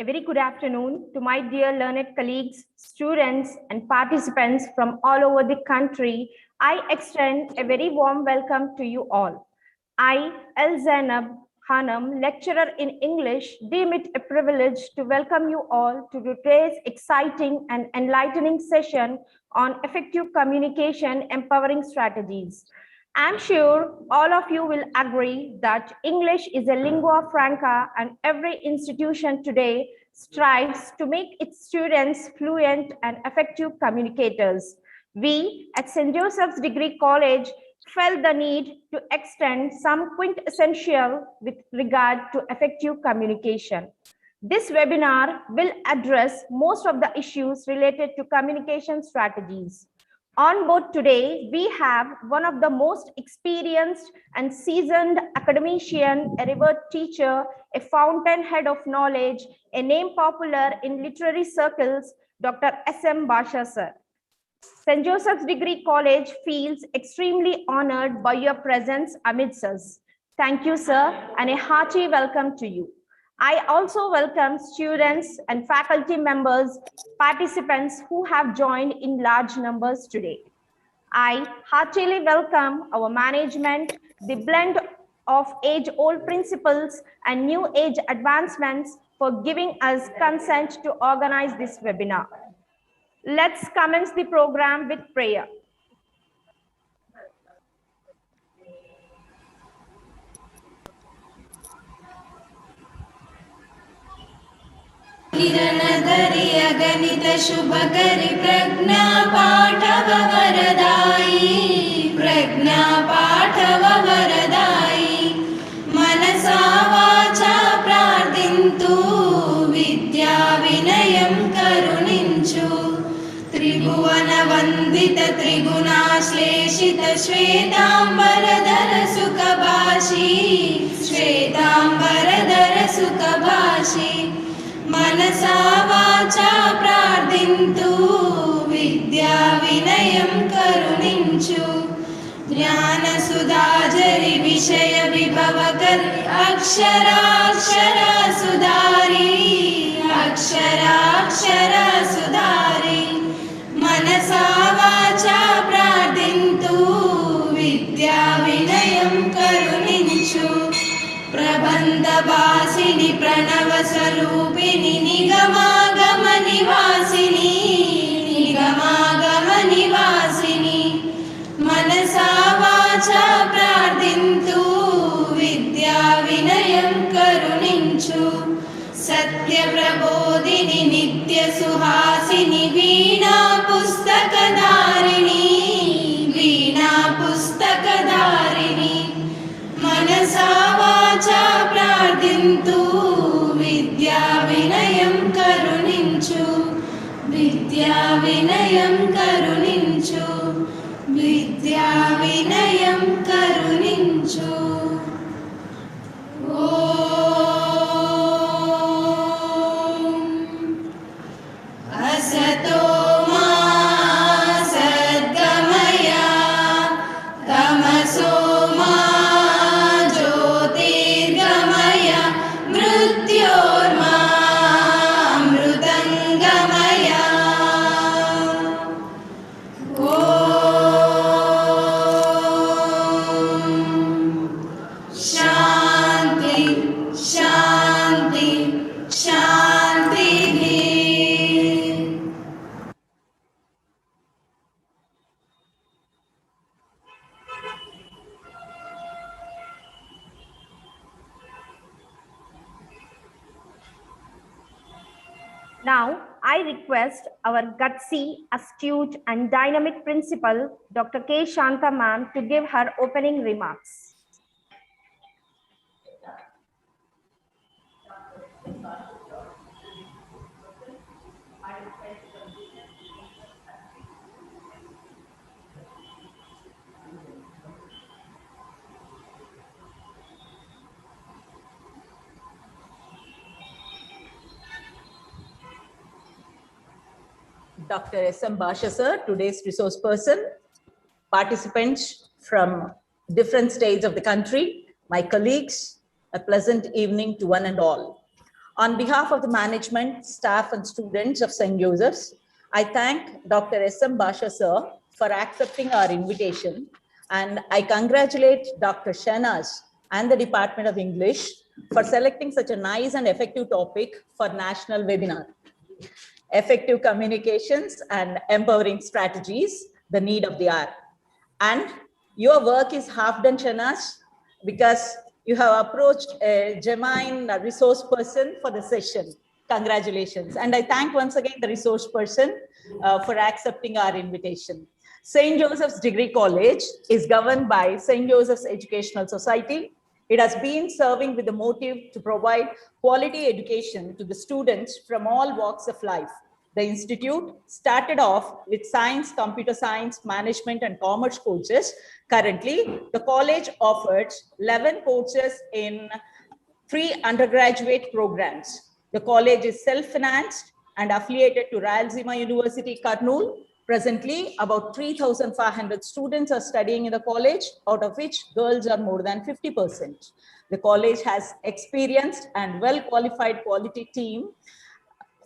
A very good afternoon to my dear learned colleagues, students, and participants from all over the country. I extend a very warm welcome to you all. I, El Zainab Hanam, lecturer in English, deem it a privilege to welcome you all to today's exciting and enlightening session on effective communication empowering strategies. I'm sure all of you will agree that English is a lingua franca and every institution today strives to make its students fluent and effective communicators. We at St. Joseph's Degree College felt the need to extend some quintessential with regard to effective communication. This webinar will address most of the issues related to communication strategies. On board today, we have one of the most experienced and seasoned academician, a revered teacher, a fountainhead of knowledge, a name popular in literary circles, Dr. S.M. Basha sir. St. Joseph's Degree College feels extremely honored by your presence amidst us. Thank you, sir, and a hearty welcome to you. I also welcome students and faculty members, participants who have joined in large numbers today. I heartily welcome our management, the blend of age-old principles and new age advancements for giving us consent to organize this webinar. Let's commence the program with prayer. किरणधरि अगणित शुभकरि प्रज्ञा पाठव वरदायी प्रज्ञा पाठव वरदायी मनसा वाचा प्रार्थिन्तु विद्या विनयं करुणिंचु त्रिभुवन वन्दित त्रिगुणाश्लेषित श्वेतांबरधर सुखभाषी श्वेतांबरधर सुखभाषी मनसा वाचा प्रार्थिन्तु विद्या विनयं करुणिंचु ज्ञानसुधाजरि विषय विभवकरि अक्षराक्षर सुधारी अक्षराक्षर सुधारी मनसा वाचा प्रार्थिन्तु विद्या विनयं करुणिंचु प्रबन्धभासिनि प्रणव स्वरूपिणि निगमागम निवासिनि निगमागम निवासिनि मनसा वाचा प्रार्थिन्तु विद्या विनयं करुणिंचु सत्यप्रबोधिनि नित्यसुहासिनि वीणा पुस्तकधारिणि वीणा पुस्तकधारिणि मनसा वाचा प्रार्थिन्तु विद्या विनयं करुणिंचु विद्या विनयं करुणिंचु विद्या विनयं करुणिंचु असतो मा सद्गमय तमसो मा ज्योतिर्गमय मृत्योर्मामृतङ्गमय शान्ति शान्ति शान्तिः Now, I request our gutsy, astute, and dynamic principal, Dr. K. Shanta ma'am, to give her opening remarks. Dr. S.M. Basha sir, today's resource person, participants from different states of the country, my colleagues, a pleasant evening to one and all. On behalf of the management, staff, and students of St. Joseph's, I thank Dr. S.M. Basha sir for accepting our invitation, and I congratulate Dr. Shahnaz and the Department of English for selecting such a nice and effective topic for national webinar. Effective communications and empowering strategies, the need of the hour. And your work is half done, Shahnaz, because you have approached a genuine resource person for the session. Congratulations. And I thank once again the resource person for accepting our invitation. St. Joseph's Degree College is governed by St. Joseph's Educational Society. It has been serving with the motive to provide quality education to the students from all walks of life. The institute started off with science, computer science, management, and commerce courses. Currently, the college offers 11 courses in 3 undergraduate programs. The college is self-financed and affiliated to Rayalaseema University, Kurnool. Presently, about 3,500 students are studying in the college, out of which girls are more than 50%. The college has experienced and well-qualified quality team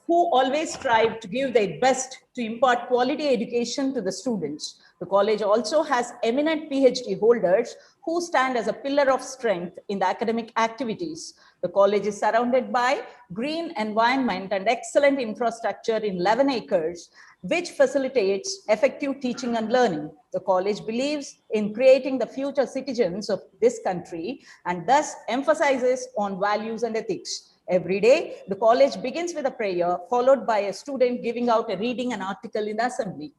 who always strive to give their best to impart quality education to the students. The college also has eminent PhD holders who stand as a pillar of strength in the academic activities. The college is surrounded by green environment and excellent infrastructure in 11 acres, which facilitates effective teaching and learning. The college believes in creating the future citizens of this country and thus emphasizes on values and ethics. Every day, the college begins with a prayer, followed by a student giving out a reading an article in the assembly.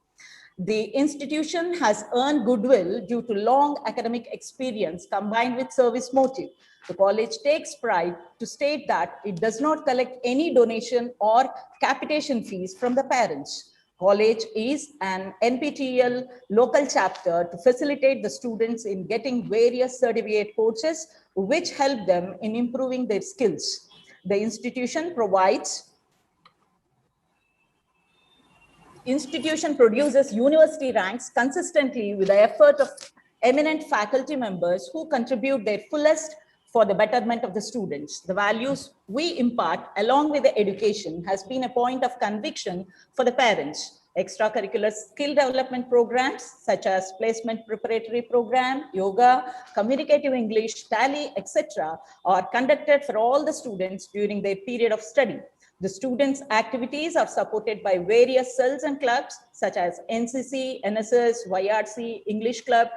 The institution has earned goodwill due to long academic experience combined with service motive. The college takes pride to state that it does not collect any donation or capitation fees from the parents. College is an NPTEL local chapter to facilitate the students in getting various certificate courses which help them in improving their skills. The institution produces university ranks consistently with the effort of eminent faculty members who contribute their fullest for the betterment of the students. The values we impart along with the education has been a point of conviction for the parents. Extracurricular skill development programs such as placement preparatory program, yoga, communicative English, tally, etc. are conducted for all the students during their period of study. The students' activities are supported by various cells and clubs such as NCC, NSS, YRC, English Club,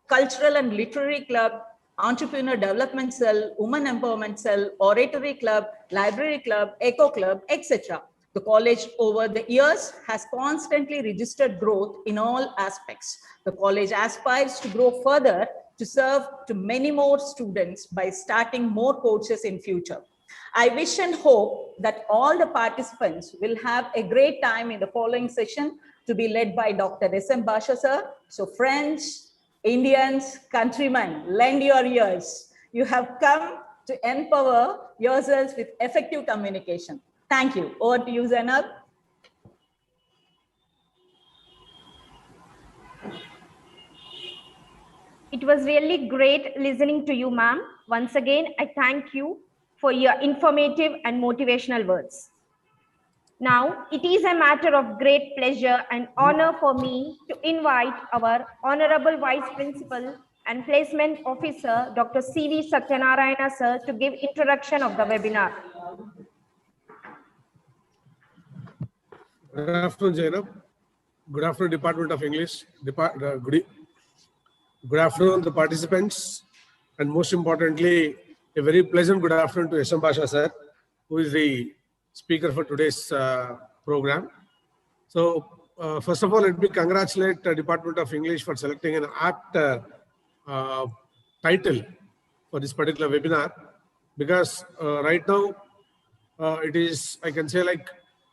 Cultural and Literary Club, Entrepreneur Development Cell, Women Empowerment Cell, Oratory Club, Library Club, Eco Club, etc. The college over the years has constantly registered growth in all aspects. The college aspires to grow further to serve to many more students by starting more courses in future. I wish and hope that all the participants will have a great time in the following session to be led by Dr. S.M. Basha sir. So friends, Indians, countrymen, lend your ears. You have come to empower yourselves with effective communication. Thank you. Over to you, Zainab. It was really great listening to you, ma'am. Once again, I thank you for your informative and motivational words. Now, it is a matter of great pleasure and honor for me to invite our Honorable Vice Principal and Placement Officer, Dr. C.V. Satyanarayana, sir, to give introduction of the webinar. Good afternoon, Zainab. Good afternoon, Department of English. Good afternoon, the participants. And most importantly, a very pleasant good afternoon to S.M. Basha sir, who is the speaker for today's program. So, first of all, let me congratulate the Department of English for selecting an apt title for this particular webinar, because right now it is, I can say, like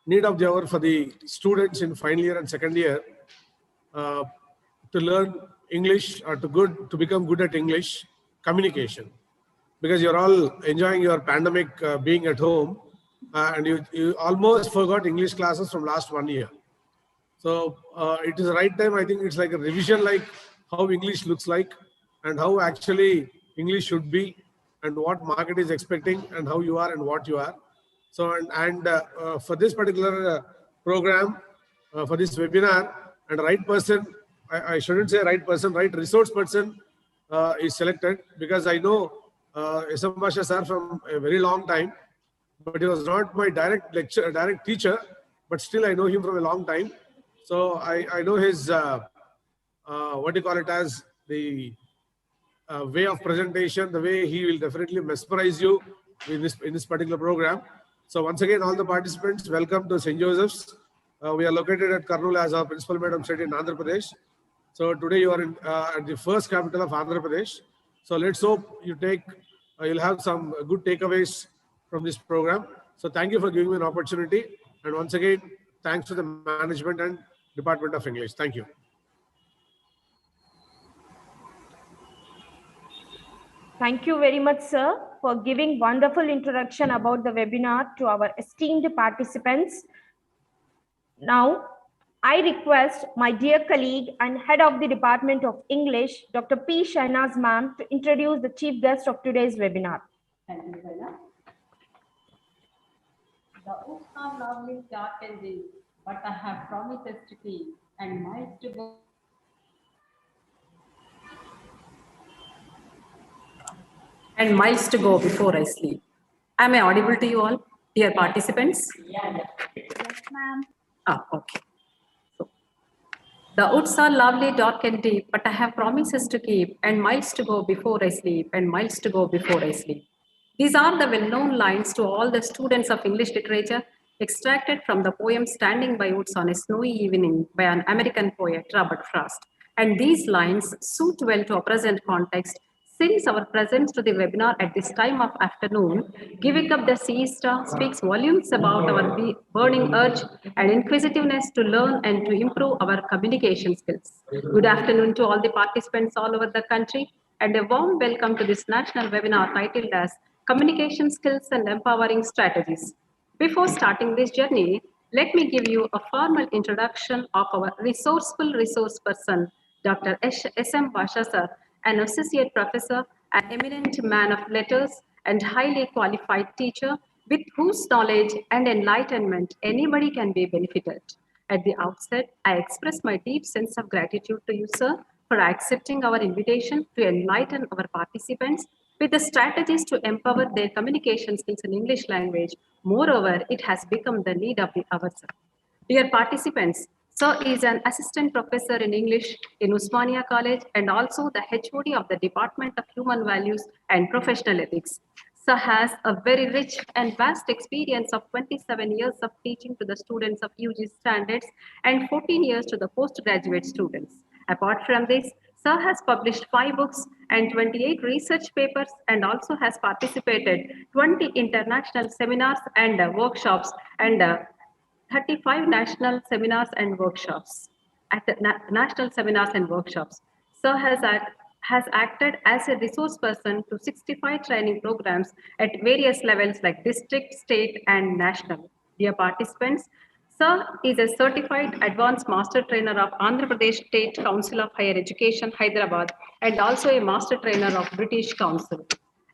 need of the hour for the students in final year and second year to learn English or to become good at English communication, because you're all enjoying your pandemic being at home and you almost forgot English classes from last 1 year. So it is the right time. I think it's like a revision, like how English looks like and how actually English should be and what market is expecting and how you are and what you are. So, for this particular program, for this webinar, and right person, I shouldn't say right person, right resource person is selected, because I know S.M. Basha sir from a very long time, but he was not my direct teacher, but still I know him from a long time. So I know his, what do you call it, as the way of presentation, the way he will definitely mesmerize you in this particular program. So once again, all the participants, welcome to St. Joseph's. We are located at Kurnool, as our principal madam said, in Andhra Pradesh. So today you are in at the first capital of Andhra Pradesh. So let's hope you you'll have some good takeaways from this program. So thank you for giving me an opportunity. And once again, thanks to the management and Department of English. Thank you. Thank you very much, sir, for giving wonderful introduction about the webinar to our esteemed participants. Now, I request my dear colleague and head of the Department of English, Dr. P. Shahnaz ma'am, to introduce the chief guest of today's webinar. Thank you, Bella. The oaks are lovely, dark and deep, but I have promises to keep and miles to go. And miles to go before I sleep. Am I audible to you all, dear participants? Yes, ma'am. Okay. So, the woods are lovely, dark and deep, but I have promises to keep and miles to go before I sleep and miles to go before I sleep. These are the well-known lines to all the students of English literature, extracted from the poem Standing by Woods on a Snowy Evening by an American poet, Robert Frost. And these lines suit well to our present context, since our presence to the webinar at this time of afternoon, giving up the siesta, speaks volumes about our burning urge and inquisitiveness to learn and to improve our communication skills. Good afternoon to all the participants all over the country, and a warm welcome to this national webinar titled as Communication Skills and Empowering Strategies. Before starting this journey, let me give you a formal introduction of our resourceful resource person, Dr. S.M. Basha sir, an associate professor, an eminent man of letters, and highly qualified teacher with whose knowledge and enlightenment anybody can be benefited. At the outset, I express my deep sense of gratitude to you, sir, for accepting our invitation to enlighten our participants with the strategies to empower their communication skills in English language. Moreover, it has become the need of the hour, sir. Dear participants, Sir is an assistant professor in English in Usmania College and also the HOD of the Department of Human Values and Professional Ethics. Sir has a very rich and vast experience of 27 years of teaching to the students of UG standards and 14 years to the postgraduate students. Apart from this, Sir has published 5 books and 28 research papers and also has participated 20 international seminars and workshops and 35 national seminars and workshops. At the national seminars and workshops, Sir has acted as a resource person to 65 training programs at various levels like district, state, and national. Dear participants, Sir is a certified advanced master trainer of Andhra Pradesh State Council of Higher Education, Hyderabad, and also a master trainer of British Council.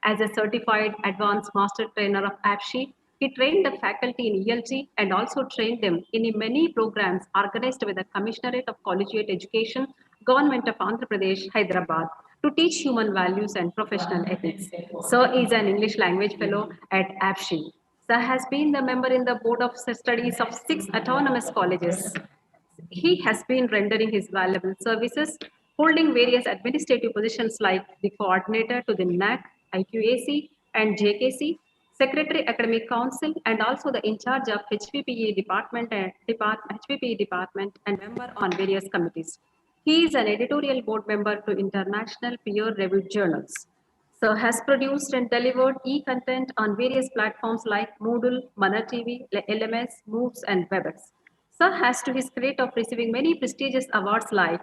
As a certified advanced master trainer of APSHE, he trained the faculty in ELT and also trained them in many programs organized by the Commissionerate of Collegiate Education, Government of Andhra Pradesh, Hyderabad, to teach human values and professional ethics. Sir is an English language fellow at APSHE. Sir has been the member in the Board of Studies of 6 autonomous colleges. He has been rendering his valuable services, holding various administrative positions like the coordinator to the NAC, IQAC, and JKC, Secretary Academic Council, and also the in charge of HPPE department and member on various committees. He is an editorial board member to international peer-reviewed journals. Sir has produced and delivered e-content on various platforms like Moodle, Mana TV, LMS, MOOCs, and WebEx. Sir has to his credit of receiving many prestigious awards like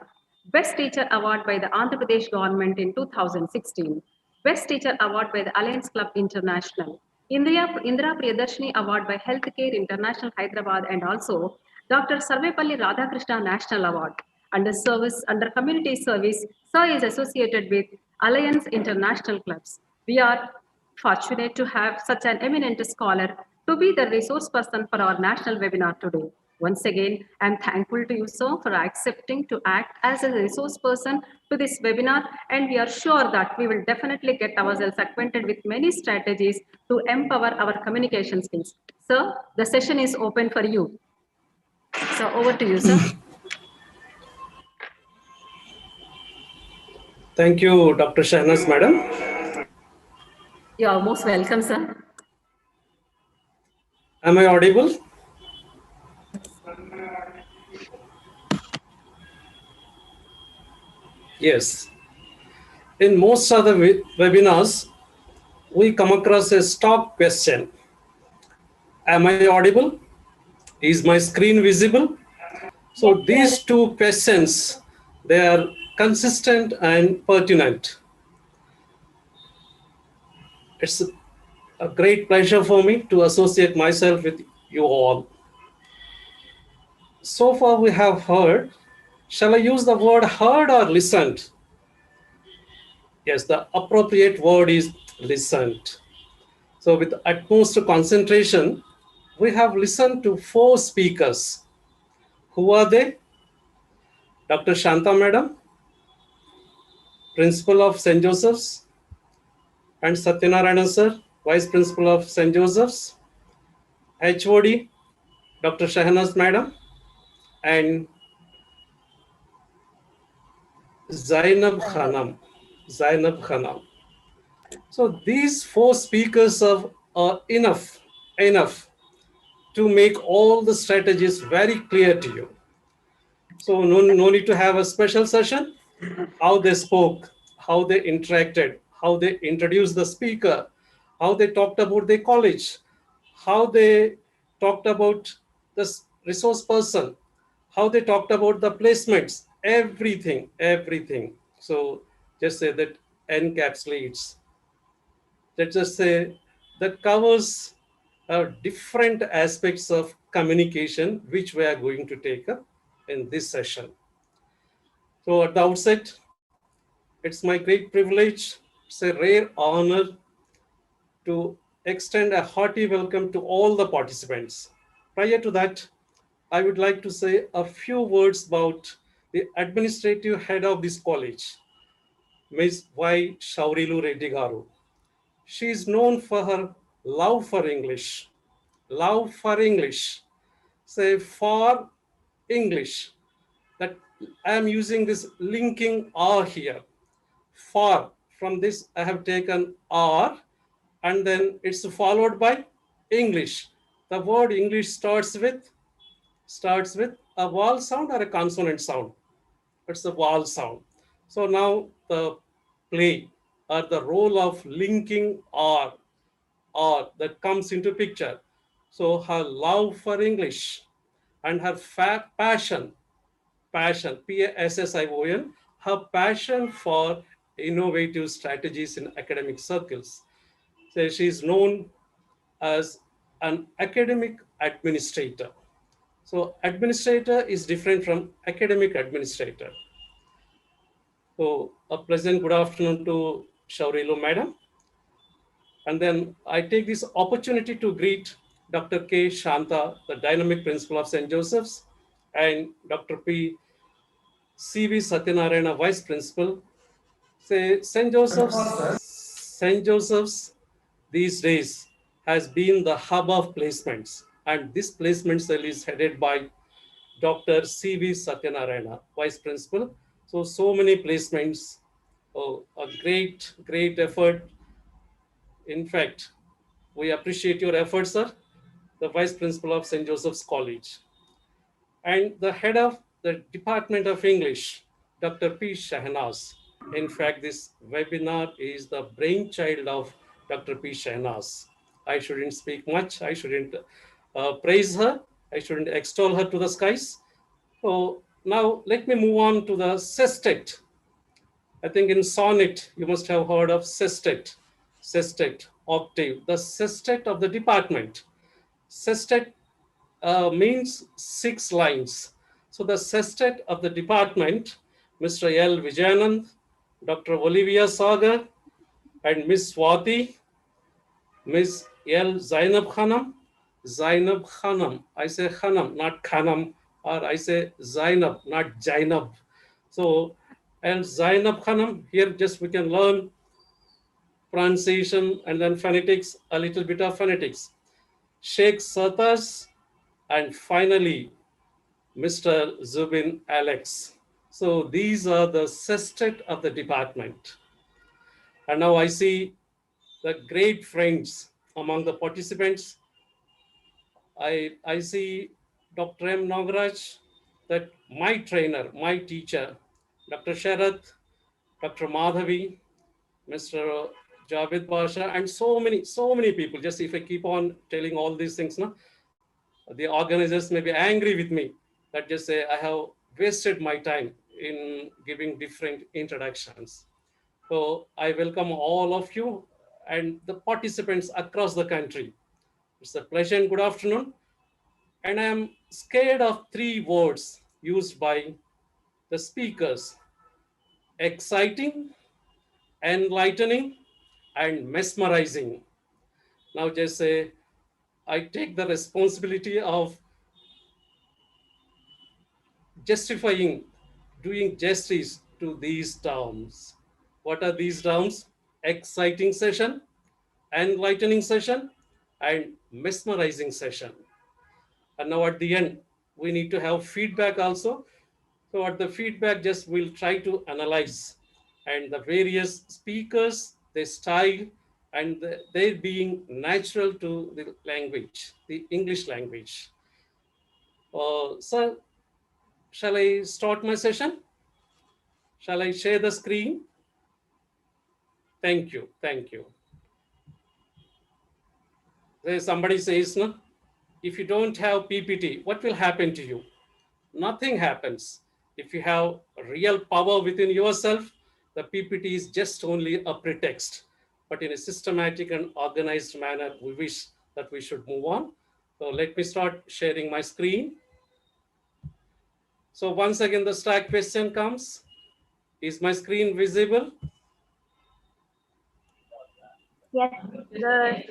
Best Teacher Award by the Andhra Pradesh government in 2016, Best Teacher Award by the Alliance Club International, Indira Priyadarshini Award by Healthcare International Hyderabad, and also Dr. Sarvepalli Radhakrishna National Award. Under community service, Sir is associated with Alliance International Clubs. We are fortunate to have such an eminent scholar to be the resource person for our national webinar today. Once again, I'm thankful to you, sir, for accepting to act as a resource person to this webinar, and we are sure that we will definitely get ourselves acquainted with many strategies to empower our communication skills. Sir, the session is open for you. So over to you, sir. Thank you, Dr. Shahnaz, madam. You are most welcome, sir. Am I audible? Yes. In most of the webinars, we come across a stock question. Am I audible? Is my screen visible? So these two questions, they are consistent and pertinent. It's a great pleasure for me to associate myself with you all. So far we have heard, shall I use the word heard or listened? Yes, the appropriate word is listened. So with utmost concentration, we have listened to 4 speakers. Who are they? Dr. Shanta Madam, Principal of St. Joseph's, and Satyanarayana Sir, Vice Principal of St. Joseph's, HOD, Dr. Shahnaz Madam, and Zainab Khanam. So these 4 speakers are enough to make all the strategies very clear to you. So no need to have a special session. How they spoke, how they interacted, how they introduced the speaker, how they talked about their college, how they talked about the resource person, how they talked about the placements, everything. So just say that encapsulates. Let's just say that covers different aspects of communication, which we are going to take up in this session. So at the outset, it's my great privilege, it's a rare honor to extend a hearty welcome to all the participants. Prior to that, I would like to say a few words about the administrative head of this college, Ms. Y. Shaurilu Reddy Garu. She is known for her love for English. Say for English. That I am using this linking R here. For, from this I have taken R, and then it's followed by English. The word English starts with a vowel sound or a consonant sound. It's a vowel sound. So now the play or the role of linking R that comes into picture. So her love for English and her passion, Passion, her passion for innovative strategies in academic circles. So she is known as an academic administrator. So administrator is different from academic administrator. So a pleasant good afternoon to Shaurilu Madam. And then I take this opportunity to greet Dr. K. Shanta, the dynamic principal of St. Joseph's, and Dr. P. C.V. Satyanarayana, vice principal. Say St. Joseph's these days has been the hub of placements, and this placement cell is headed by Dr. C.V. Satyanarayana, vice principal. So many placements, a great effort. In fact, we appreciate your efforts, sir, the vice principal of St. Joseph's College. And the head of the Department of English, Dr. P. Shahnaz. In fact, this webinar is the brainchild of Dr. P. Shahnaz. I shouldn't speak much. I shouldn't praise her. I shouldn't extol her to the skies. So now let me move on to the sestet. I think in sonnet, you must have heard of sestet, octave, the sestet of the department. Sestet means 6 lines. So the sestet of the department, Mr. L. Vijayanand, Dr. Olivia Sagar, and Ms. Swati, Ms. L. Zainab Khanam, Zainab Khanam. I say Khanam, not Khanam, or I say Zainab, not Jainab. So, and Zainab Khanam, here just we can learn pronunciation and then phonetics, a little bit of phonetics. Sheikh Satas, and finally, Mr. Zubin Alex. So these are the sestet of the department. And now I see the great friends among the participants. I see Dr. M. Nagaraj, that my trainer, my teacher, Dr. Sharath, Dr. Madhavi, Mr. Javed Pasha, and so many people. Just if I keep on telling all these things, no, the organizers may be angry with me that just say I have wasted my time in giving different introductions. So I welcome all of you and the participants across the country. It's a pleasure and good afternoon. And I am scared of three words used by the speakers: exciting, enlightening, and mesmerizing. Now just say, I take the responsibility of justifying, doing justice to these terms. What are these terms? Exciting session, enlightening session, and mesmerizing session. And now at the end, we need to have feedback also. So at the feedback, just we'll try to analyze and the various speakers, their style, and their being natural to the language, the English language. Sir, shall I start my session? Shall I share the screen? Thank you, thank you. There somebody says, no, if you don't have PPT, what will happen to you? Nothing happens. If you have real power within yourself, the PPT is just only a pretext. But in a systematic and organized manner, we wish that we should move on. So let me start sharing my screen. So once again, the stack question comes. Is my screen visible? Yes, good.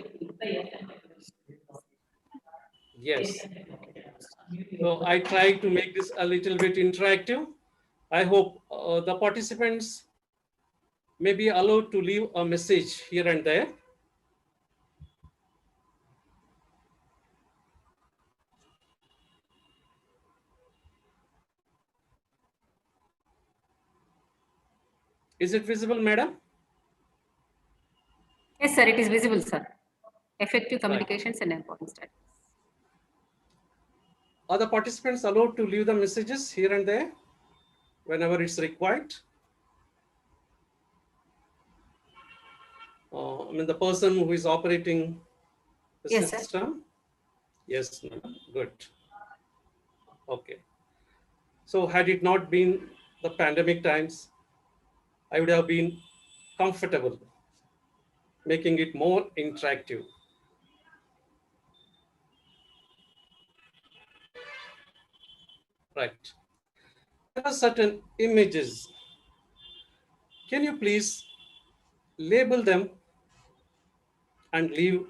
Yes. So I try to make this a little bit interactive. I hope the participants may be allowed to leave a message here and there. Is it visible, madam? Yes, sir, it is visible, sir. Effective communications and important studies. Are the participants allowed to leave the messages here and there whenever it's required? I mean, the person who is operating the Yes, sir. system? Yes, madam. Good. Okay. So had it not been the pandemic times, I would have been comfortable making it more interactive. Right. There are certain images. Can you please label them and leave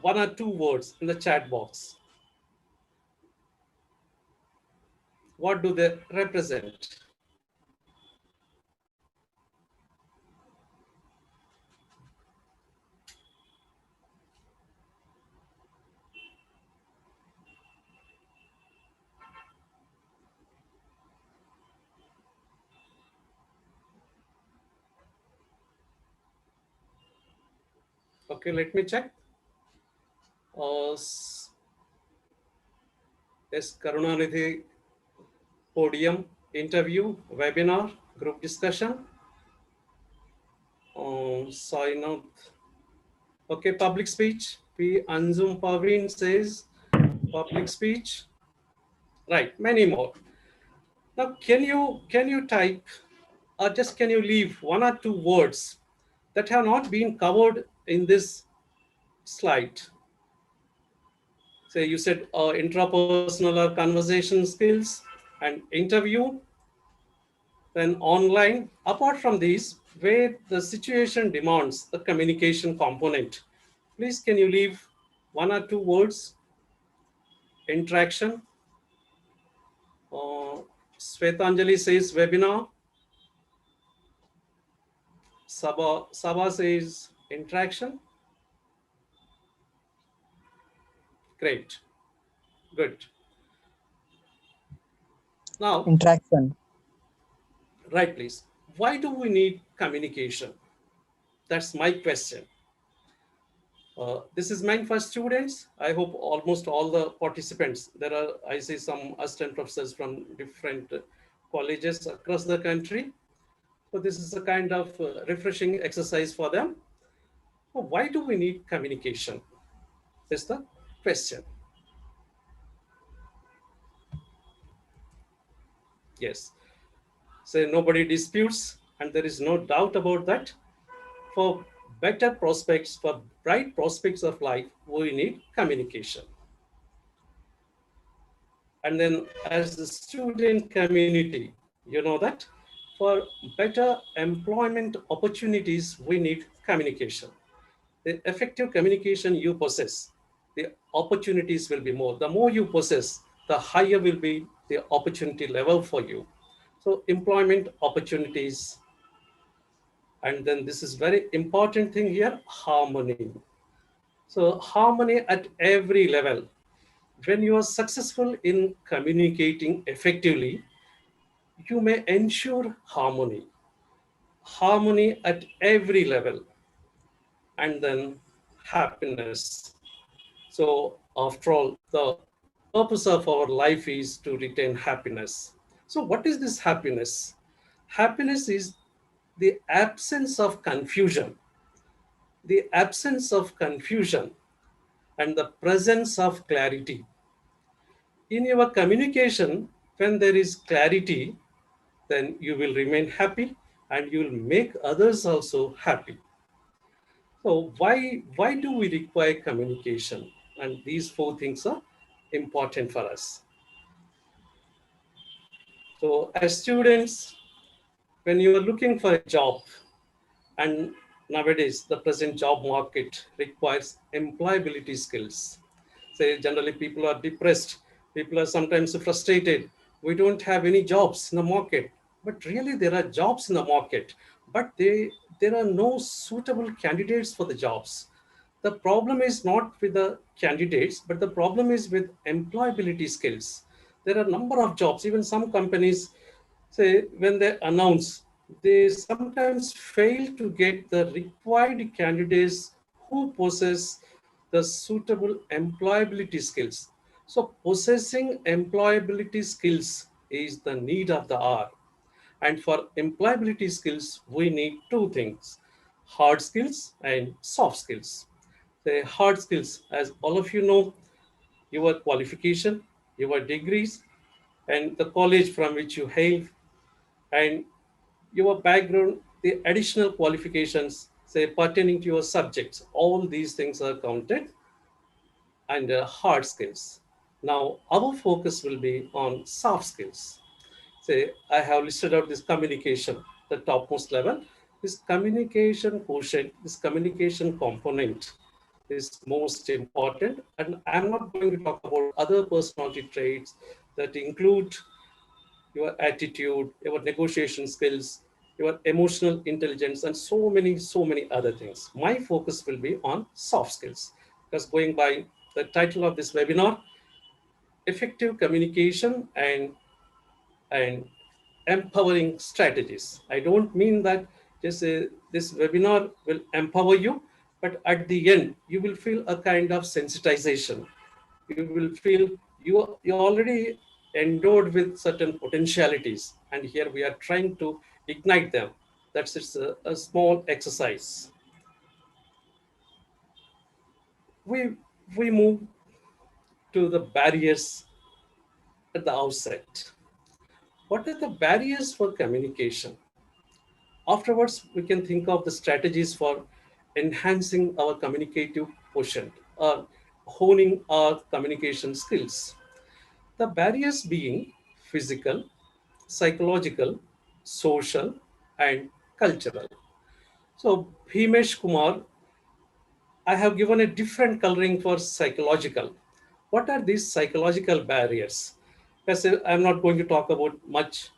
one or two words in the chat box? What do they represent? Okay, let me check. Yes, Karunanidhi, podium, interview, webinar, group discussion. Sign out. Okay, public speech. P. Anjum Pavin says public speech. Right, many more. Now, can you type or just can you leave one or two words that have not been covered in this slide? Say you said intrapersonal or conversation skills and interview, then online. Apart from these, where the situation demands the communication component, please can you leave one or two words? Interaction. Svetanjali says webinar. Sabha says interaction. Great. Good. Now, Interaction. right, please. Why do we need communication? That's my question. This is meant for students. I hope almost all the participants, there are, I see some assistant professors from different colleges across the country. So this is a kind of refreshing exercise for them. So why do we need communication? Is the question. Yes. So nobody disputes, and there is no doubt about that. For better prospects, for bright prospects of life, we need communication. And then as the student community, you know that for better employment opportunities, we need communication. The effective communication you possess, the opportunities will be more. The more you possess, the higher will be the opportunity level for you. So employment opportunities. And then this is very important thing here, harmony. So harmony at every level. When you are successful in communicating effectively, you may ensure harmony. Harmony at every level. And then happiness. So after all, the purpose of our life is to retain happiness. So what is this happiness? Happiness is the absence of confusion. The absence of confusion and the presence of clarity. In your communication, when there is clarity, then you will remain happy and you will make others also happy. So why do we require communication? And these four things are important for us. So as students, when you are looking for a job, and nowadays the present job market requires employability skills. Say generally people are depressed, people are sometimes frustrated. We don't have any jobs in the market, but really there are jobs in the market, but there are no suitable candidates for the jobs. The problem is not with the candidates, but the problem is with employability skills. There are a number of jobs, even some companies say when they announce, they sometimes fail to get the required candidates who possess the suitable employability skills. So possessing employability skills is the need of the hour. And for employability skills, we need two things, hard skills and soft skills. The hard skills, as all of you know, your qualification, your degrees, and the college from which you hail, and your background, the additional qualifications, say pertaining to your subjects, all these things are counted under hard skills. Now, our focus will be on soft skills. Say, I have listed out this communication, the topmost level. This communication quotient, this communication component is most important. And I'm not going to talk about other personality traits that include your attitude, your negotiation skills, your emotional intelligence, and so many other things. My focus will be on soft skills, because going by the title of this webinar, effective communication and empowering strategies. I don't mean that just this webinar will empower you, but at the end, you will feel a kind of sensitization. You will feel you're already endowed with certain potentialities, and here we are trying to ignite them. That's just a small exercise. We move to the barriers at the outset. What are the barriers for communication? Afterwards, we can think of the strategies for enhancing our communicative quotient or honing our communication skills. The barriers being physical, psychological, social, and cultural. So, Bhimesh Kumar, I have given a different coloring for psychological. What are these psychological barriers? Because I'm not going to talk about much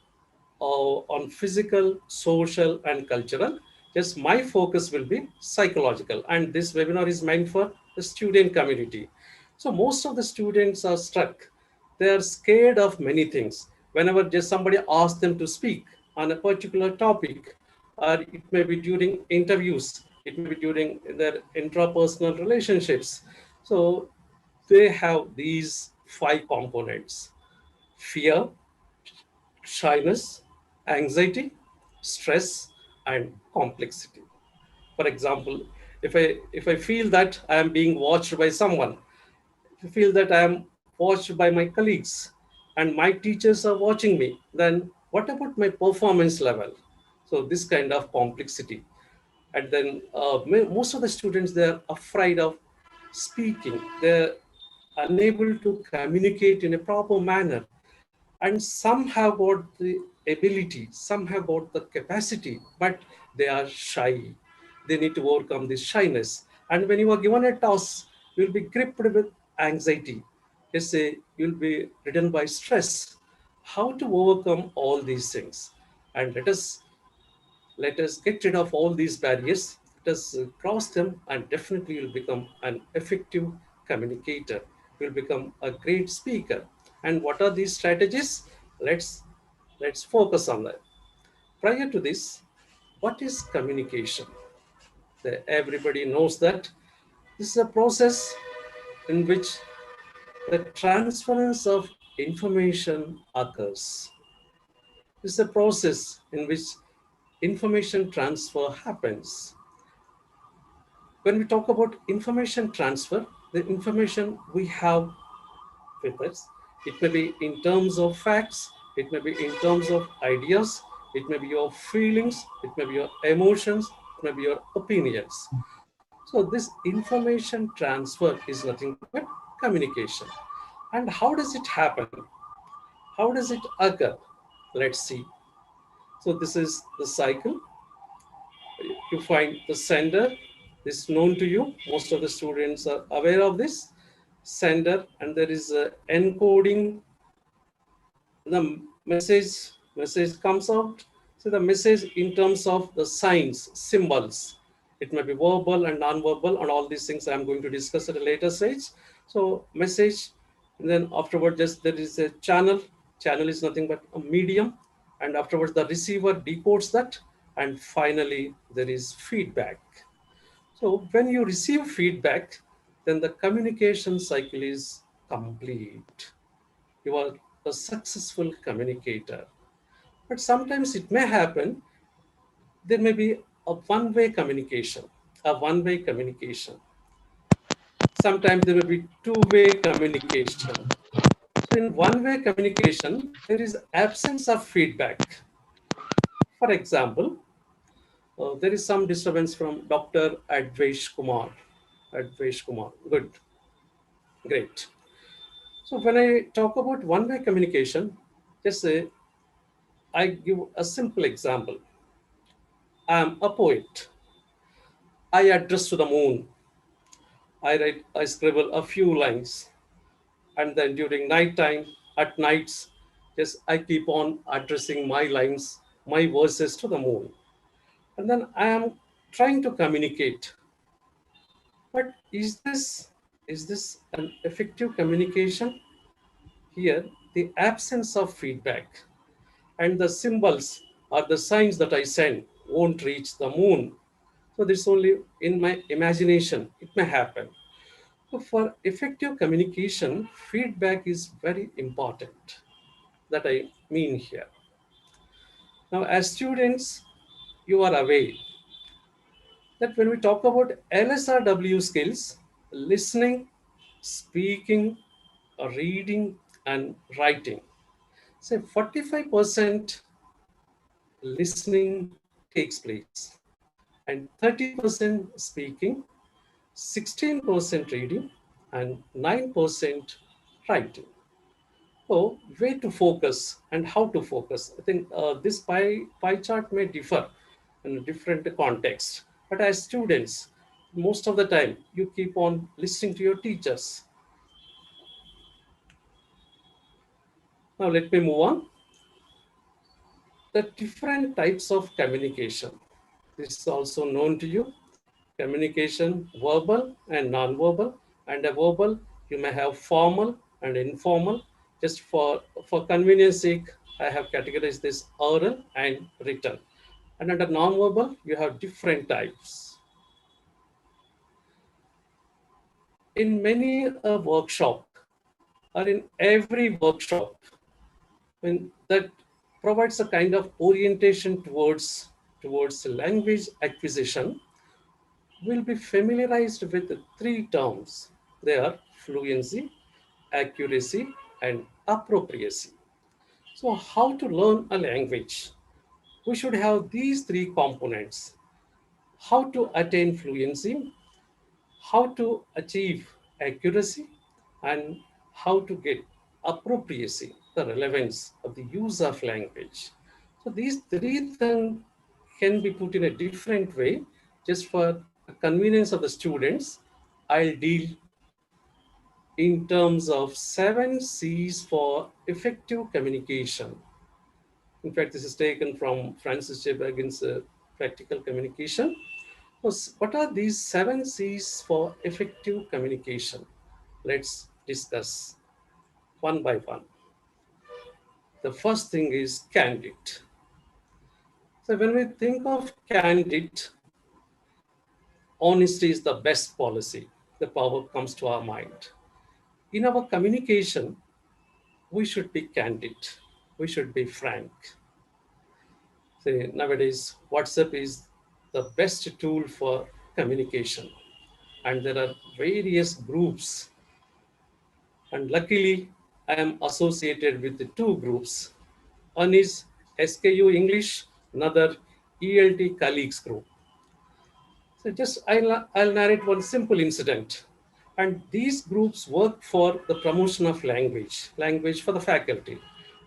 on physical, social, and cultural. Just my focus will be psychological. And this webinar is meant for the student community. So most of the students are stuck. They are scared of many things. Whenever just somebody asks them to speak on a particular topic, or it may be during interviews, it may be during their intrapersonal relationships. So they have these 5 components: fear, shyness, anxiety, stress, and complexity. For example, if I feel that I am being watched by someone, if I feel that I am watched by my colleagues and my teachers are watching me, then what about my performance level? So this kind of complexity. And then most of the students, they're afraid of speaking. They're unable to communicate in a proper manner, and some have got the ability, some have got the capacity, but they are shy. They need to overcome this shyness. And when you are given a task, you'll be gripped with anxiety. Let's say you'll be ridden by stress. How to overcome all these things? And let us get rid of all these barriers. Let us cross them, and definitely you'll become an effective communicator. You'll become a great speaker. And what are these strategies? Let's focus on that. Prior to this, what is communication? Everybody knows that this is a process in which the transference of information occurs. This is a process in which information transfer happens. When we talk about information transfer, the information we have with us, it may be in terms of facts, it may be in terms of ideas, it may be your feelings, it may be your emotions, it may be your opinions. So this information transfer is nothing but communication. And how does it happen? How does it occur? Let's see. So this is the cycle. You find the sender. This is known to you. Most of the students are aware of this. Sender, and there is a encoding. The message comes out. So the message in terms of the signs, symbols, it may be verbal and non-verbal, and all these things I'm going to discuss at a later stage. So message, and then afterward, just there is a channel. Channel is nothing but a medium, and afterwards the receiver decodes that, and finally there is feedback. So when you receive feedback, then the communication cycle is complete. You are a successful communicator. But sometimes it may happen, there may be a one-way communication, Sometimes there will be two-way communication. So in one-way communication, there is absence of feedback. For example, there is some disturbance from Dr. Advesh Kumar. Good, great. So when I talk about one-way communication, just say, I give a simple example. I am a poet. I address to the moon. I scribble a few lines. And then during night time, at nights, just I keep on addressing my lines, my verses to the moon. And then I am trying to communicate. But is this an effective communication? Here, the absence of feedback and the symbols or the signs that I send won't reach the moon. So this only in my imagination, it may happen. So for effective communication, feedback is very important. That I mean here. Now, as students, you are aware that when we talk about LSRW skills, listening, speaking, reading, and writing, say 45% listening takes place, and 30% speaking, 16% reading, and 9% writing. So where to focus and how to focus? I think this pie chart may differ in a different context. But as students, most of the time you keep on listening to your teachers. Now let me move on. The different types of communication. This is also known to you. Communication, verbal and non-verbal. And a verbal, you may have formal and informal. Just for convenience sake, I have categorized this oral and written. And under non-verbal, you have different types. In many a workshop, or in every workshop, when that provides a kind of orientation towards language acquisition, will be familiarized with the three terms. They are fluency, accuracy, and appropriacy. So how to learn a language? We should have these three components. How to attain fluency, how to achieve accuracy, and how to get appropriacy, the relevance of the use of language. So these three things can be put in a different way. Just for the convenience of the students, I'll deal in terms of 7 C's for effective communication. In fact, this is taken from Francis J. Bagin's Practical Communication. What are these 7 C's for effective communication? Let's discuss one by one. The first thing is candid. So when we think of candid, honesty is the best policy. The power comes to our mind. In our communication, we should be candid. We should be frank. Say, nowadays, WhatsApp is the best tool for communication. And there are various groups. And luckily, I am associated with the two groups. One is SKU English, another ELT colleagues group. So I'll narrate one simple incident. And these groups work for the promotion of language for the faculty.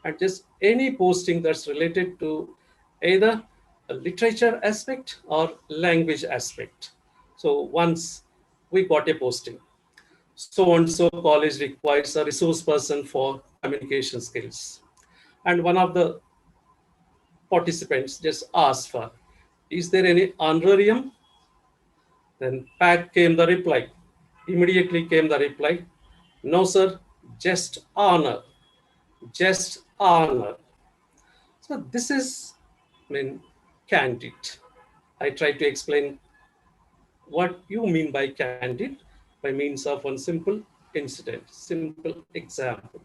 And just any posting that's related to either a literature aspect or language aspect. So once we got a posting, so-and-so college requires a resource person for communication skills. And one of the participants just asked for, is there any honorarium? Then back came the reply. Immediately came the reply, no sir, just honor, just honor. So this is, candid. I try to explain what you mean by candid by means of one simple incident, simple example.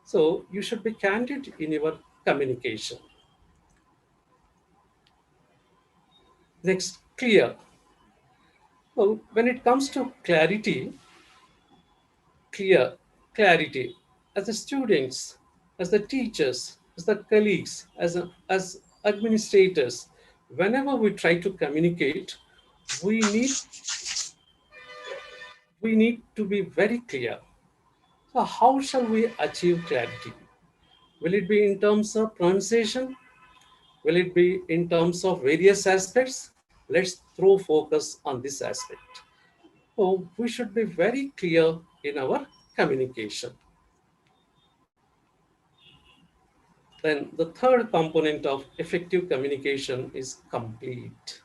So you should be candid in your communication. Next, clear. Well, when it comes to clarity, clarity, as the students, as the teachers, as the colleagues, as administrators, whenever we try to communicate, we need to be very clear. So how shall we achieve clarity? Will it be in terms of pronunciation? Will it be in terms of various aspects? Let's throw focus on this aspect. So we should be very clear in our communication. Then the third component of effective communication is complete.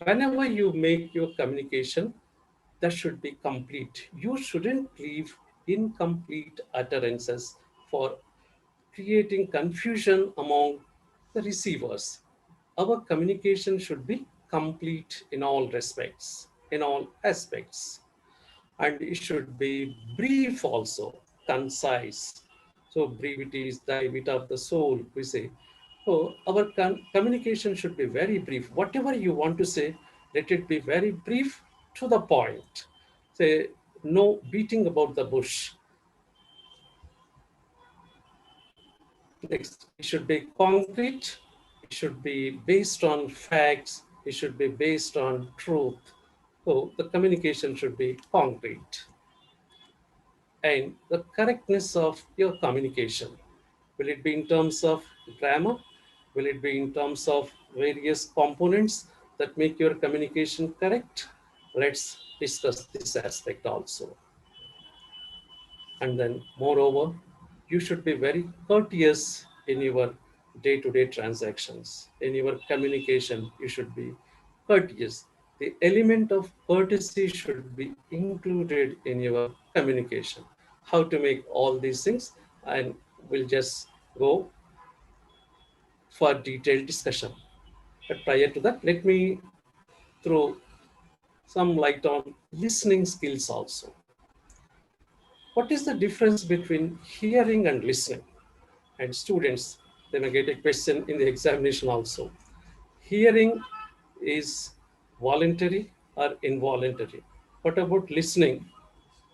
Whenever you make your communication, that should be complete. You shouldn't leave incomplete utterances for creating confusion among the receivers. Our communication should be complete in all respects, in all aspects. And it should be brief also, concise. So brevity is the bit of the soul, we say. So our communication should be very brief. Whatever you want to say, let it be very brief, to the point. Say, no beating about the bush. Next, it should be concrete. It should be based on facts. It should be based on truth. So the communication should be concrete. And the correctness of your communication. Will it be in terms of grammar? Will it be in terms of various components that make your communication correct? let's discuss this aspect also. And then moreover, you should be very courteous in your day-to-day transactions. In your communication, you should be courteous. The element of courtesy should be included in your communication. How to make all these things, and we'll just go for detailed discussion. But prior to that, let me throw some light on listening skills also. What is the difference between hearing and listening? And students, they may get a question in the examination also. Hearing is voluntary or involuntary. What about listening?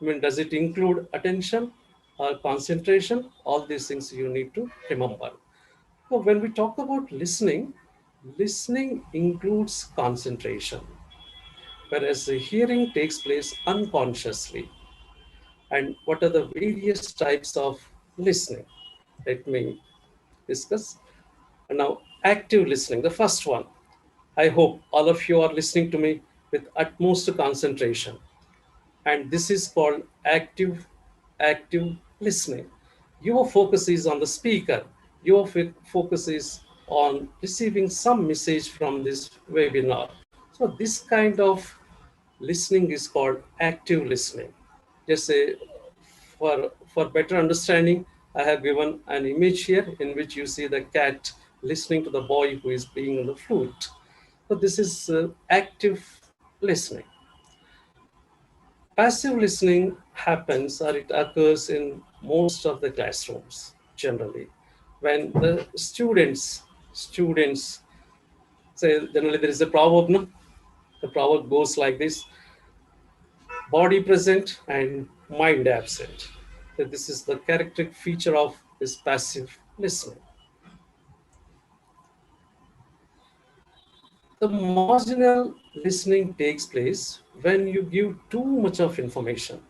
I mean, does it include attention or concentration? All these things you need to remember. So when we talk about listening, listening includes concentration, whereas the hearing takes place unconsciously. And what are the various types of listening? Let me discuss. And now, active listening, the first one. I hope all of you are listening to me with utmost concentration. And this is called active listening. Your focus is on the speaker. Your focus is on receiving some message from this webinar. So this kind of listening is called active listening. Just say, for better understanding, I have given an image here in which you see the cat listening to the boy who is playing on the flute. So this is active listening. Passive listening happens, or it occurs in most of the classrooms generally, when the students say, generally there is a proverb, no? The proverb goes like this: body present and mind absent. So this is the characteristic feature of this passive listening. The marginal listening takes place when you give too much of information.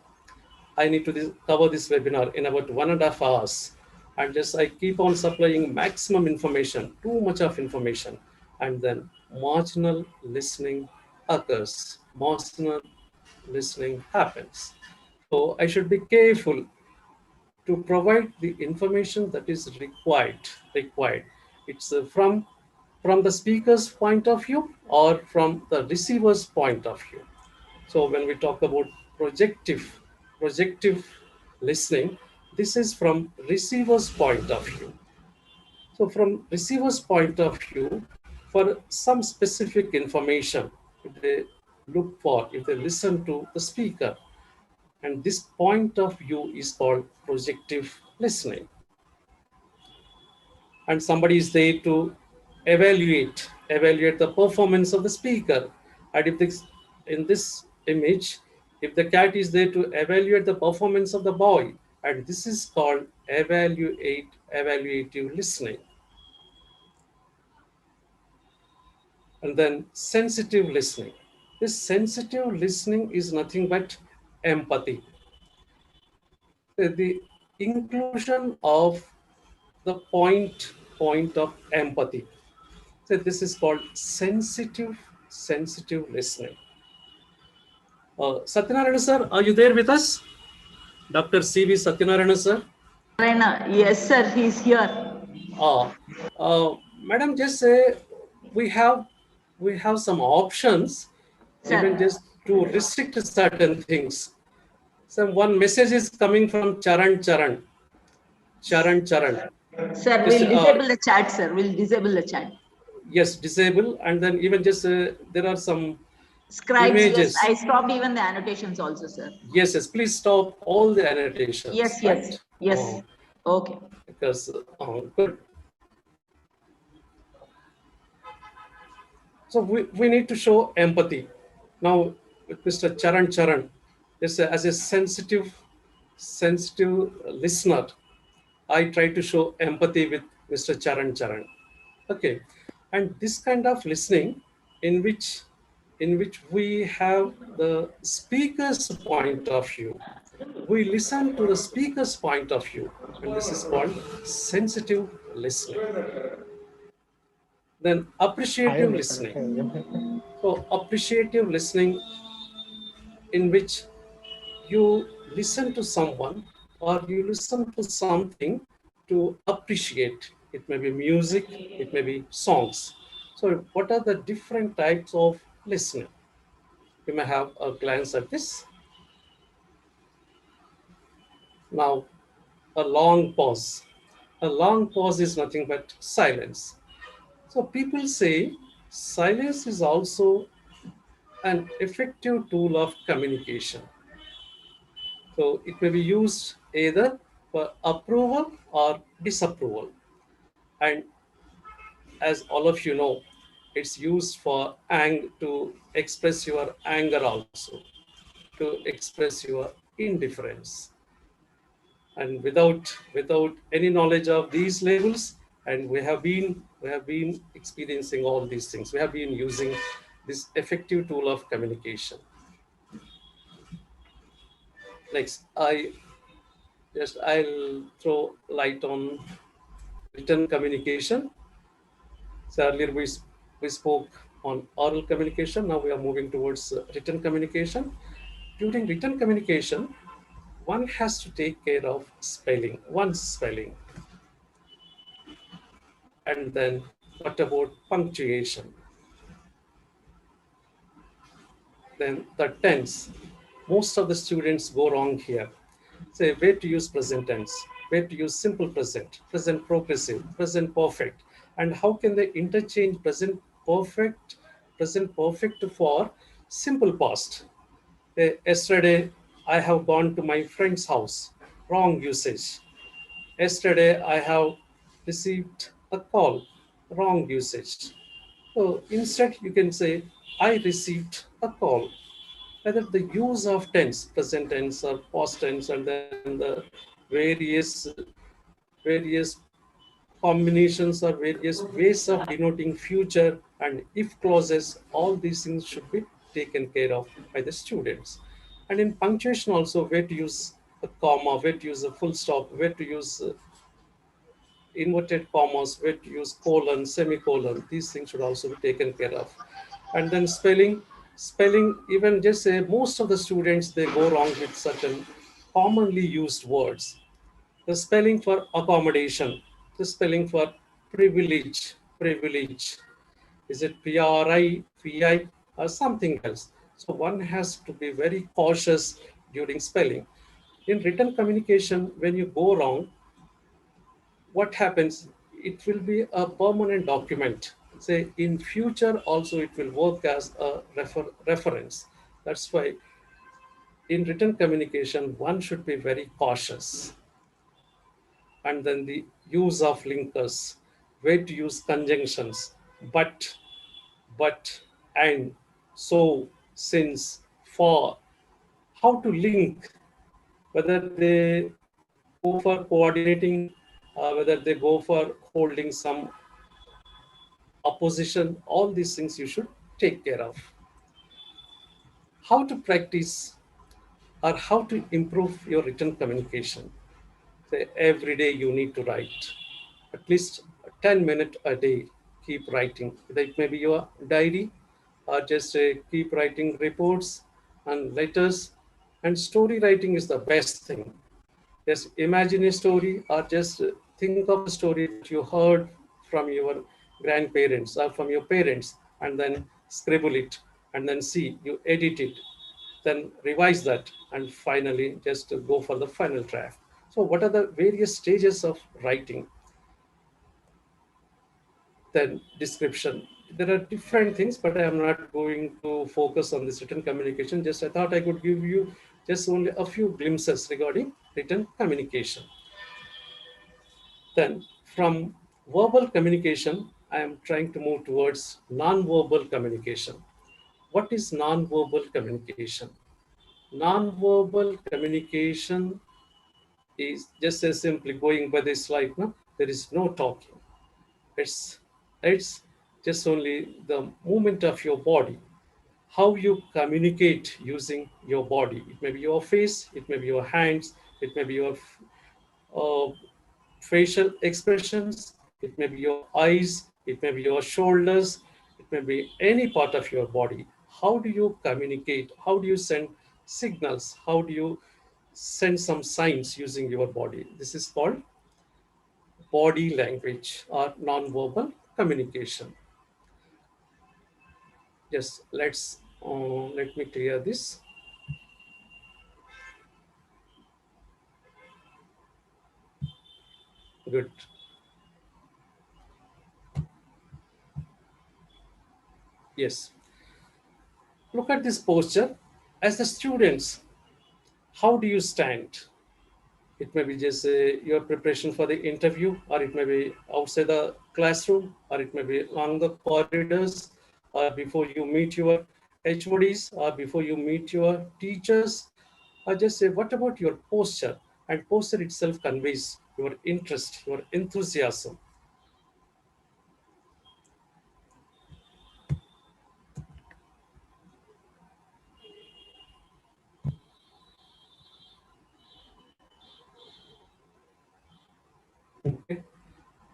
I need to cover this webinar in about 1.5 hours. And just I keep on supplying maximum information, too much of information. And then marginal listening occurs. Marginal listening happens. So I should be careful to provide the information that is required. It's from the speaker's point of view or from the receiver's point of view. So when we talk about projective listening, this is from receiver's point of view. So from receiver's point of view, for some specific information, if they listen to the speaker, and this point of view is called projective listening. And somebody is there to evaluate the performance of the speaker. And if this, in this image, if the cat is there to evaluate the performance of the boy, and this is called evaluative listening. And then sensitive listening. This sensitive listening is nothing but empathy. The inclusion of the point of empathy. So this is called sensitive listening. Satyanarayana sir, are you there with us? Dr. C.V. Satyanarayana sir? Yes, sir, he's here. Madam, just say we have some options, Sir. even just to restrict certain things. So one message is coming from Charan. Sir, Just, we'll disable the chat, sir. We'll disable the chat. Yes, disable, and then even just there are some Scribes, images. yes. I stopped even the annotations also, sir. Yes, please stop all the annotations. Yes. Oh, Okay. because good. So we need to show empathy. Now with Mr. Charan, as a sensitive listener, I try to show empathy with Mr. Charan. Okay, and this kind of listening in which we have the speaker's point of view. We listen to the speaker's point of view, and this is called sensitive listening. Then appreciative listening. So appreciative listening in which you listen to someone or you listen to something to appreciate. It may be music, it may be songs. So what are the different types of listening? You may have a glance at this. Now, a long pause. A long pause is nothing but silence. So people say silence is also an effective tool of communication. So it may be used either for approval or disapproval. And as all of you know, it's used for to express your anger also, to express your indifference. And without any knowledge of these labels, and we have been experiencing all these things. We have been using this effective tool of communication. Next, I'll throw light on written communication. So earlier we spoke on oral communication. Now we are moving towards written communication. During written communication, one has to take care of spelling, one's spelling. And then what about punctuation? Then the tense. Most of the students go wrong here. Say where to use present tense, where to use simple present, present progressive, present perfect, and how can they interchange present perfect for simple past. Yesterday I have gone to my friend's house. Wrong usage. Yesterday I have received a call. Wrong usage. So instead you can say I received a call. Whether the use of tense, present tense or past tense, and then the various combinations or various ways of denoting future and if clauses, all these things should be taken care of by the students. And in punctuation also, where to use a comma, where to use a full stop, where to use inverted commas, where to use colon, semicolon, these things should also be taken care of. And then spelling, even just say most of the students, they go wrong with certain commonly used words. The spelling for accommodation, the spelling for privilege, is it PRI, or something else? So one has to be very cautious during spelling. In written communication, when you go wrong, what happens? It will be a permanent document. Say in future also it will work as a reference. That's why in written communication, one should be very cautious. And then the use of linkers, where to use conjunctions, but, and, so, since, for, how to link, whether they go for coordinating, whether they go for holding some opposition, all these things you should take care of. How to practice or how to improve your written communication. Say every day you need to write at least 10 minutes a day. Keep writing. It may be your diary or just keep writing reports and letters. And story writing is the best thing. Just imagine a story or just think of a story that you heard from your grandparents or from your parents, and then scribble it, and then see, you edit it, then revise that, and finally just go for the final draft. So what are the various stages of writing? Then description. There are different things, but I am not going to focus on this written communication. Just I thought I could give you just only a few glimpses regarding written communication. Then from verbal communication, I am trying to move towards non-verbal communication. What is non-verbal communication? Non-verbal communication is just as simply going by this slide. No? There is no talking. It's just only the movement of your body, how you communicate using your body. It may be your face, it may be your hands, it may be your facial expressions, it may be your eyes, it may be your shoulders, it may be any part of your body. How do you communicate? How do you send signals. How do you send some signs using your body? This is called body language or non-verbal communication. Yes, let me clear this. Good. Yes. Look at this posture. As the students, how do you stand? It may be just your preparation for the interview, or it may be outside the classroom, or it may be along the corridors, or before you meet your HODs, or before you meet your teachers. I just say, what about your posture? And posture itself conveys your interest, your enthusiasm. Okay.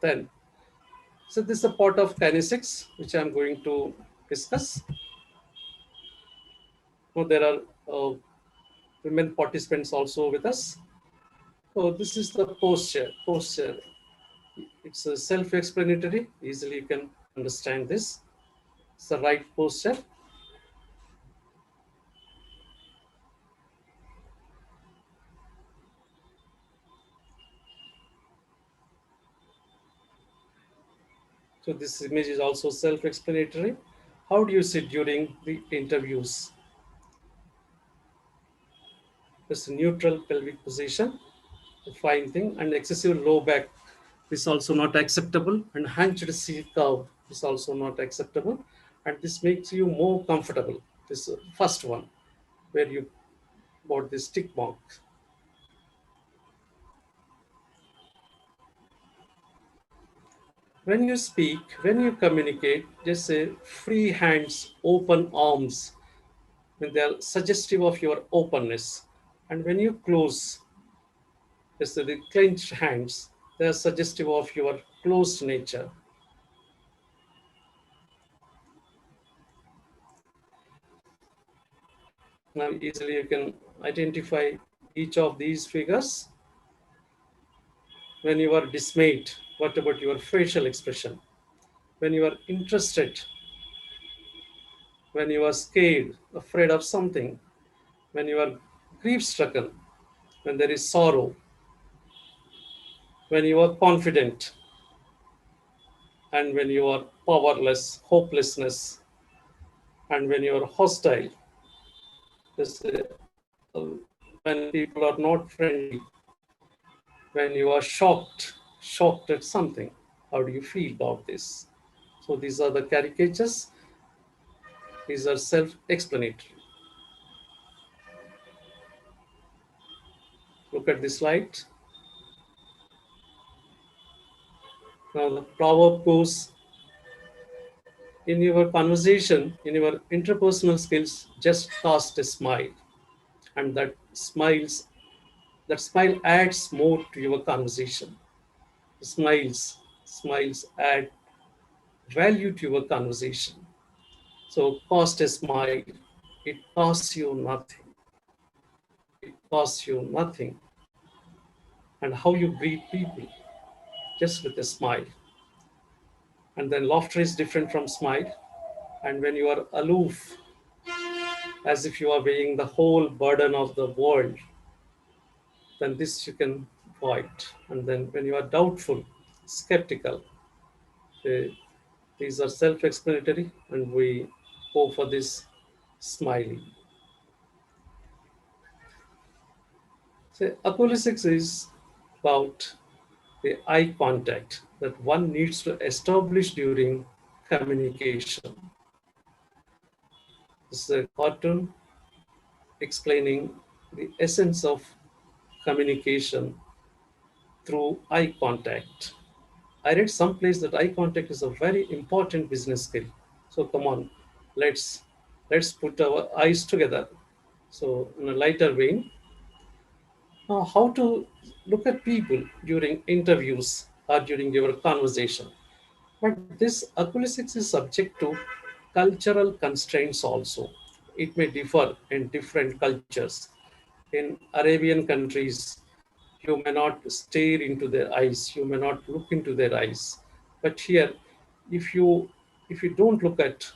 Then, so this is a part of kinesics, which I'm going to discuss. So there are women participants also with us. So this is the posture. Posture. It's a self-explanatory. Easily you can understand this. It's the right posture. So this image is also self-explanatory. How do you sit during the interviews? It's a neutral pelvic position, a fine thing, and excessive low back is also not acceptable, and hunched C curve is also not acceptable, and this makes you more comfortable. This first one, where you got this tick mark. When you speak, when you communicate, just say free hands, open arms, when they are suggestive of your openness. And when you close, just say the clenched hands, they are suggestive of your closed nature. Now easily you can identify each of these figures. When you are dismayed, what about your facial expression? When you are interested, when you are scared, afraid of something, when you are grief stricken, when there is sorrow, when you are confident, and when you are powerless, hopelessness, and when you are hostile. This, when people are not friendly, when you are shocked at something, how do you feel about this? So these are the caricatures. These are self-explanatory. Look at this slide. Now the proverb goes, in your conversation, in your interpersonal skills, just cast a smile. And that smile adds more to your conversation. Smiles add value to your conversation. So cost a smile. It costs you nothing. It costs you nothing. And how you greet people, just with a smile. And then laughter is different from smile. And when you are aloof, as if you are weighing the whole burden of the world, then this you can avoid. And then when you are doubtful, skeptical, these are self-explanatory, and we go for this smiling. So Apolysics is about the eye contact that one needs to establish during communication. This is a cartoon explaining the essence of communication through eye contact. I read someplace that eye contact is a very important business skill. So come on, let's put our eyes together. So in a lighter vein, now how to look at people during interviews or during your conversation. But this Apolysics is subject to cultural constraints also. it may differ in different cultures. In Arabian countries, you may not stare into their eyes, you may not look into their eyes. But here, if you don't look at,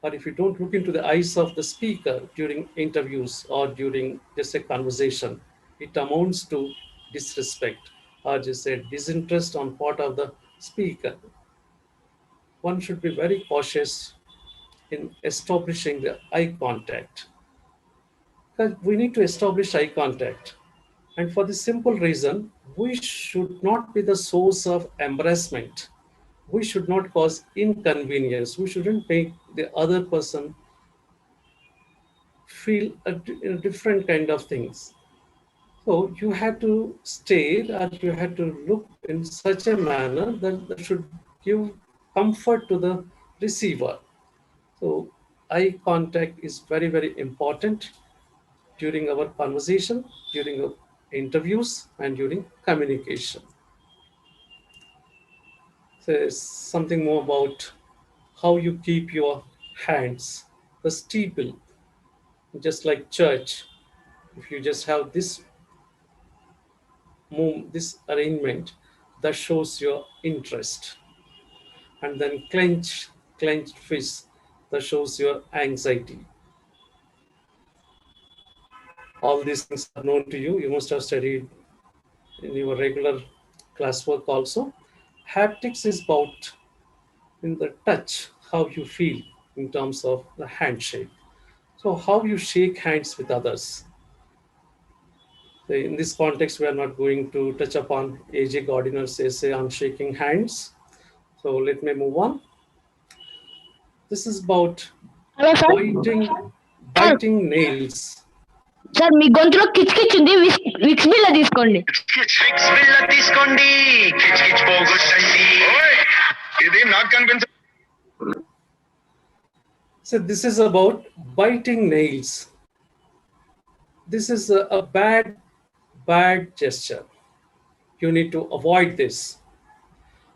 or if you don't look into the eyes of the speaker during interviews or during just a conversation, it amounts to disrespect or just a disinterest on part of the speaker. One should be very cautious in establishing the eye contact. Because we need to establish eye contact. And for the simple reason, we should not be the source of embarrassment. We should not cause inconvenience. We shouldn't make the other person feel a different kind of things. So you have to stare or you have to look in such a manner that should give comfort to the receiver. So eye contact is very, very important during our conversation, during our interviews, and during communication. So something more about how you keep your hands. The steeple, just like church, if you just have this this arrangement, that shows your interest. And then clenched fist, that shows your anxiety. All these things are known to you. You must have studied in your regular classwork also. Haptics is about in the touch, how you feel in terms of the handshake. So how you shake hands with others. In this context, we are not going to touch upon A.J. Gardiner's essay on shaking hands. So let me move on. This is about hello sir biting nails. Sir మీ గొంతులో కిచ్ కిచ్ ఉంది Vicks బిల్ల తీసుకోండి Vicks బిళ్ళ తీసుకోండి కిచ్ కిచ్ పోగొట్టండి ఇది నాకు కనిపించ So this is about biting nails. This is a bad gesture. You need to avoid this.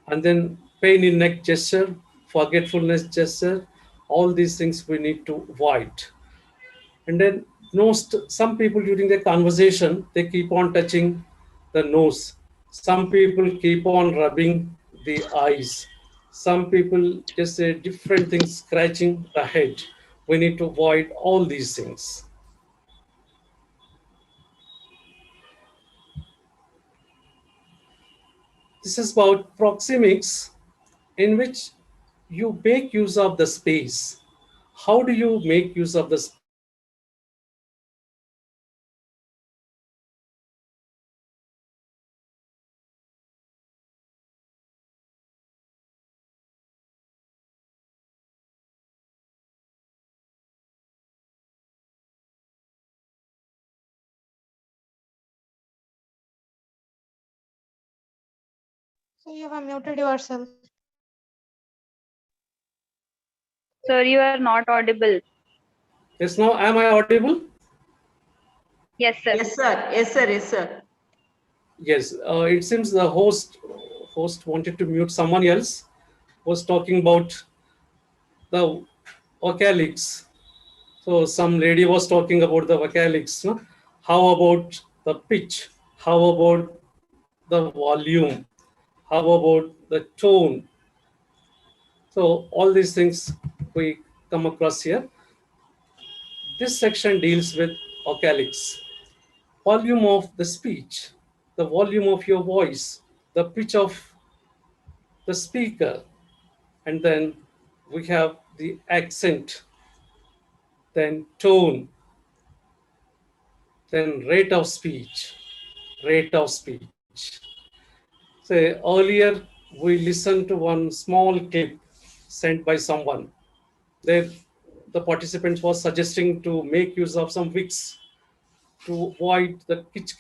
And then pain in neck gesture, forgetfulness gesture, all these things we need to avoid. And then some people during their conversation, they keep on touching the nose. Some people keep on rubbing the eyes. Some people just say different things, scratching the head. We need to avoid all these things. This is about proxemics, in which you make use of the space. How do you make use of the space? So you have muted yourself. Sir, you are not audible. Yes, now am I audible? Yes, sir. Yes, sir. Yes, sir. Yes, sir. Yes, it seems the host wanted to mute someone else, was talking about the vocalics. So some lady was talking about the vocalics. No? How about the pitch? How about the volume? How about the tone? So all these things we come across here. This section deals with vocalics. Volume of the speech, the volume of your voice, the pitch of the speaker, and then we have the accent, then tone, then rate of speech. Say earlier we listened to one small clip sent by someone. There the participants was suggesting to make use of some Vicks to avoid the kitch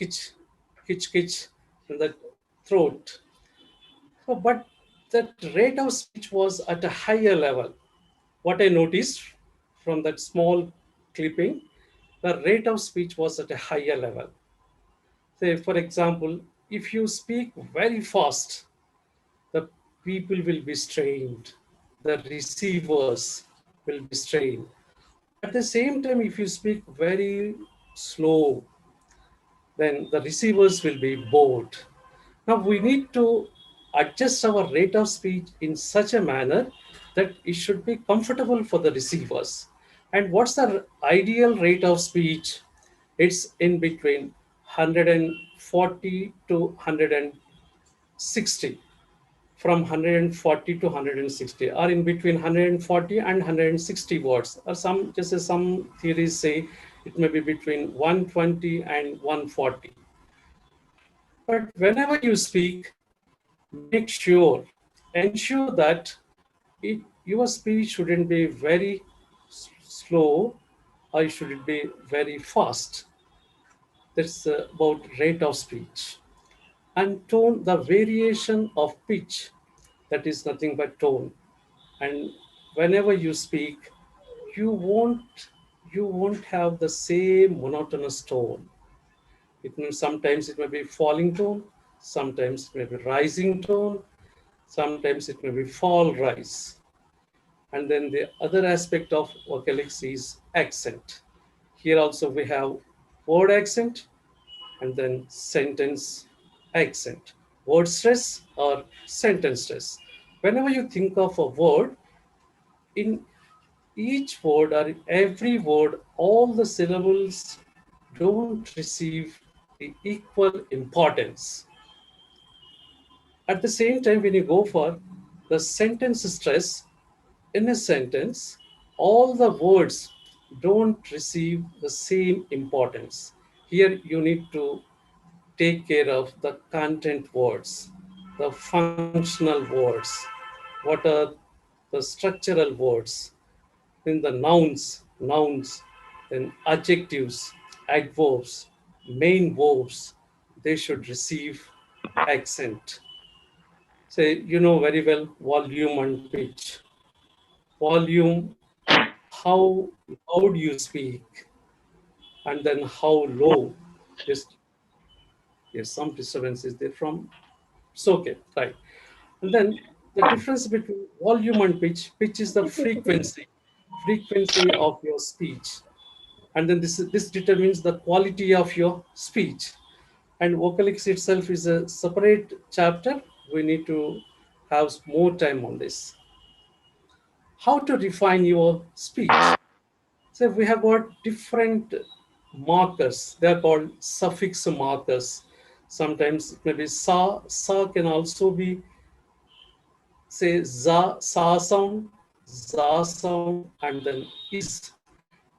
in the throat. So, but that rate of speech was at a higher level. What I noticed from that small clipping, the rate of speech was at a higher level. Say, for example, if you speak very fast, the people will be strained, the receivers will be strained. At the same time, if you speak very slow, then the receivers will be bored. Now we need to adjust our rate of speech in such a manner that it should be comfortable for the receivers. And what's the ideal rate of speech? It's in between 140 to 160, from 140 to 160, or in between 140 and 160 words, or some, just as some theories say, it may be between 120 and 140. But whenever you speak, make sure, ensure that your speech shouldn't be very slow, or it should be very fast. That's about rate of speech. And tone, the variation of pitch, that is nothing but tone. And whenever you speak, you won't have the same monotonous tone. It means sometimes it may be falling tone, sometimes it may be rising tone, sometimes it may be fall rise. And then the other aspect of vocalics is accent. Here also we have word accent and then sentence accent, word stress or sentence stress. Whenever you think of a word, in each word or in every word, all the syllables don't receive the equal importance. At the same time, when you go for the sentence stress, in a sentence, all the words don't receive the same importance. Here you need to take care of the content words, the functional words, what are the structural words, then the nouns, then adjectives, adverbs, main verbs, they should receive accent. Say, you know very well, volume and pitch. Volume, how loud you speak, and then how low. Just, yes, some disturbance is there from, it's okay, right. And then the difference between volume and pitch is the frequency of your speech. And then this determines the quality of your speech. And vocalics itself is a separate chapter. We need to have more time on this. How to refine your speech? So we have got different markers. They are called suffix markers. Sometimes it may be sa. Sa can also be, say, za, sa sound, za sound, and then is.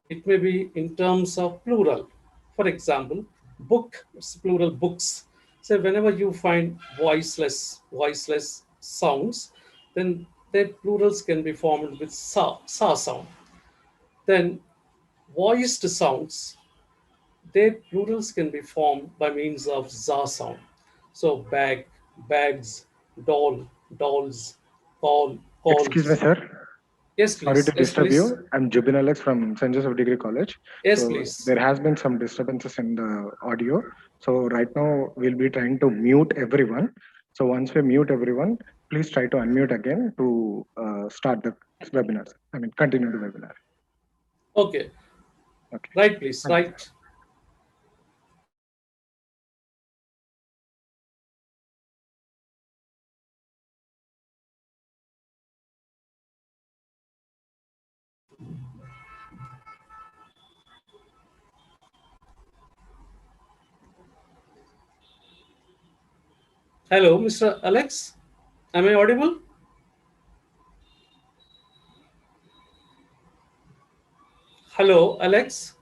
It may be in terms of plural. For example, book, it's plural books. So whenever you find voiceless sounds, then their plurals can be formed with sa sound. Then voiced sounds, their plurals can be formed by means of za sound. So bag, bags, doll, dolls, calls. Excuse me, sir. Yes, please. Sorry to Yes, disturb please. you. I'm Jubin Alex from St. Joseph Degree College. Yes, so please. There has been some disturbances in the audio. So right now we'll be trying to mute everyone. So once we mute everyone, please try to unmute again to start the webinar. I mean, continue the webinar. Okay. Okay. Right, please. Right. Hello, Mr. Alex. Am I audible? Hello, Alex.